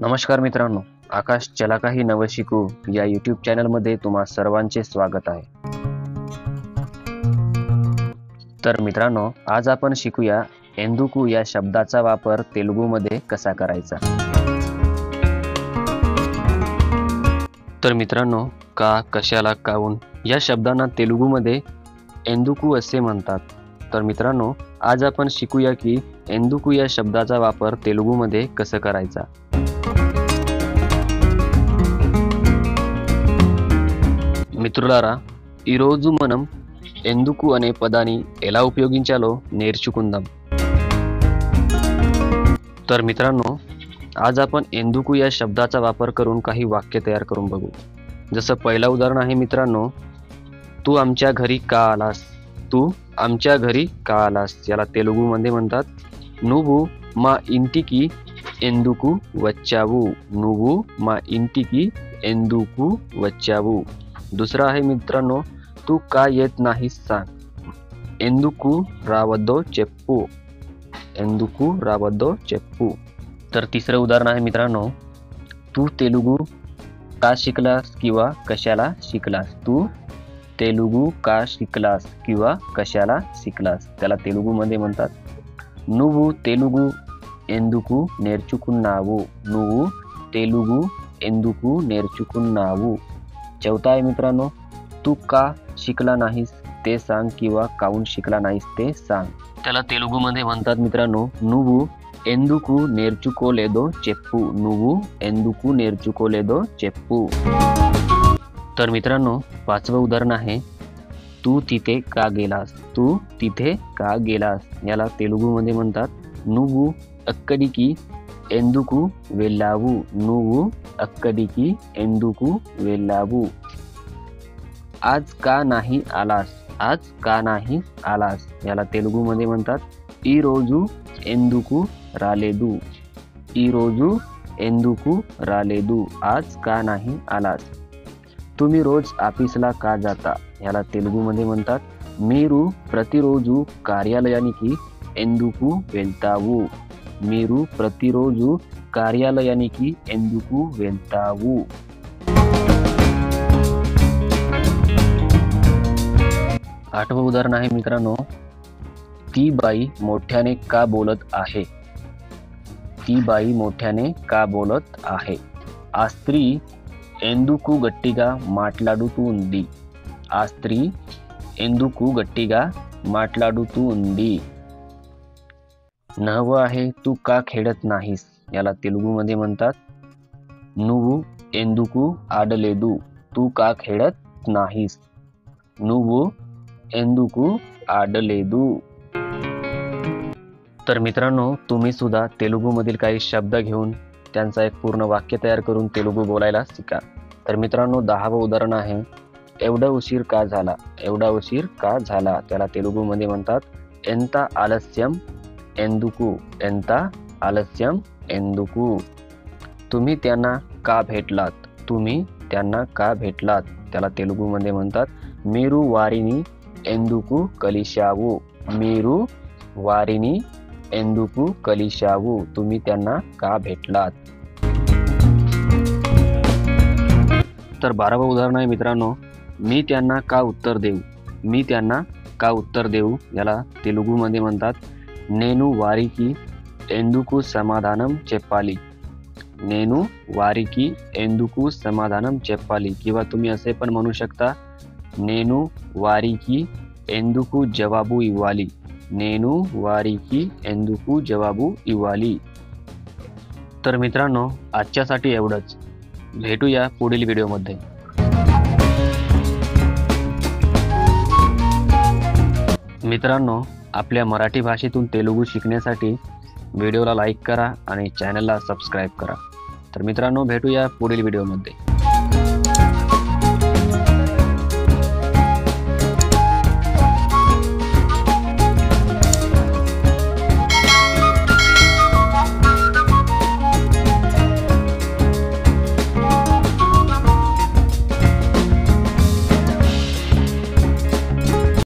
नमस्कार मित्रांनो, आकाश चला काही नवं शिकू या यूट्यूब चॅनलमध्ये तुम्हा सर्वांचे स्वागत आहे. तर मित्रांनो, आज आपण शिकूया एंदुकू या शब्दाचा वापर तेलुगूमध्ये कसा करायचा. तर मित्रांनो, का, कशाला, काऊन या शब्दांना तेलुगूमध्ये एंदुकू असे म्हणतात. तर मित्रांनो, आज आपण शिकूया की एंदुकू या शब्दाचा वापर तेलुगूमध्ये कसं करायचा. మిత్రులారా, ఈరోజు మనం ఎందుకు అనే పదాన్ని ఎలా ఉపయోగించాలో నేర్చుకుందాం. तर मित्रांनो, आज आपण एंदुकू या शब्दाचा वापर करून काही वाक्य तयार करून बघू. जसं पहिलं उदाहरण आहे मित्रांनो, तू आमच्या घरी का आलास. तू आमच्या घरी का आलास याला तेलुगूमध्ये म्हणतात నువ్వు మా ఇంటికి ఎందుకు వచ్చావు. నువ్వు మా ఇంటికి ఎందుకు వచ్చావు. दुसरा आहे मित्रांनो, तू का येत नाहीस सांग. ఎందుకు రావద్దో చెప్పు. ఎందుకు రావద్దో చెప్పు. तर तिसरं उदाहरण आहे मित्रांनो, तू तेलुगू का शिकलास किंवा कशाला शिकलास. तू तेलुगू का शिकलास किंवा कशाला शिकलास त्याला तेलुगूमध्ये म्हणतात నువ్వు తెలుగు ఎందుకు నేర్చుకున్నావు. నువ్వు తెలుగు ఎందుకు నేర్చుకున్నావు. चौथा आहे मित्रांनो, तू का शिकला नाहीस ते सांग किंवा काऊन शिकला नाहीस ते सांग त्याला तेलुगूमध्ये म्हणतात मित्रांनो నువ్వు ఎందుకు నేర్చుకోలేదో చెప్పు. నువ్వు ఎందుకు నేర్చుకోలేదో చెప్పు. तर मित्रांनो, पाचवं उदाहरण आहे, तू तिथे का गेलास. तू तिथे का गेलास याला तेलुगूमध्ये म्हणतात నువ్వు అక్కడికి ఎందుకు వెళ్ళావు. నువ్వు అక్కడికి ఎందుకు వెళ్ళావు. आज का नाही आलास. आज का नाही आलास याला तेलुगूमध्ये म्हणतात ఈ రోజు ఎందుకు రాలేదు. ఈ రోజు ఎందుకు రాలేదు. आज का नाही आलास. तुम्ही रोज ऑफिसला का जाता याला तेलुगूमध्ये म्हणतात మీరు ప్రతిరోజు కార్యాలయానికి ఎందుకు వెళ్తావు. మీరు ప్రతిరోజు కార్యాలయానికి ఎందుకు వెళ్తావు. आठवं उदाहरण आहे मित्रांनो, ती बाई मोठ्याने का बोलत आहे. ती बाई मोठ्याने का बोलत आहे. ఆ స్త్రీ ఎందుకు గట్టిగా మాట్లాడుతూ ఉంది. ఆ స్త్రీ ఎందుకు గట్టిగా మాట్లాడుతూ ఉంది. नववं आहे, तू का खेळत नाहीस याला तेलुगूमध्ये म्हणतात నువ్వు ఎందుకు ఆడలేదు. तू का खेळत नाहीस. నువ్వు ఎందుకు ఆడలేదు. तर मित्रांनो, तुम्ही सुद्धा तेलुगूमधील काही शब्द घेऊन त्यांचा एक पूर्ण वाक्य तयार करून तेलुगू बोलायला शिका. तर मित्रांनो, 10वं उदाहरण आहे, एवढा उशीर का झाला. एवढा उशीर का झाला त्याला तेलुगूमध्ये म्हणतात ఎంత ఆలస్యం ఎందుకు. ఎంత ఆలస్యం ఎందుకు. तुम्ही त्यांना का भेटलात. तुम्ही त्यांना का भेटलात त्याला तेलुगूमध्ये म्हणतात మీరు వారిని ఎందుకు కలిశావు. మీరు వారిని ఎందుకు కలిశావు. तुम्ही त्यांना का भेटलात. तर 12वं उदाहरण आहे मित्रांनो, मी त्यांना का उत्तर देऊ. मी त्यांना का उत्तर देऊ याला तेलुगूमध्ये म्हणतात నేను వారికి ఎందుకు సమాధానం చెప్పాలి. నేను వారికి ఎందుకు సమాధానం చెప్పాలి किंवा तुम्ही असे पण म्हणू शकता నేను వారికి ఎందుకు జవాబు ఇవ్వాలి. నేను వారికి ఎందుకు జవాబు ఇవ్వాలి. तर मित्रांनो, आजच्यासाठी एवढंच. भेटूया पुढील व्हिडिओमध्ये. मित्रांनो, आपल्या मराठी भाषेतून तेलुगू शिकण्यासाठी व्हिडिओला लाईक करा आणि चॅनलला सबस्क्राईब करा. तर मित्रांनो, भेटूया पुढील व्हिडिओमध्ये.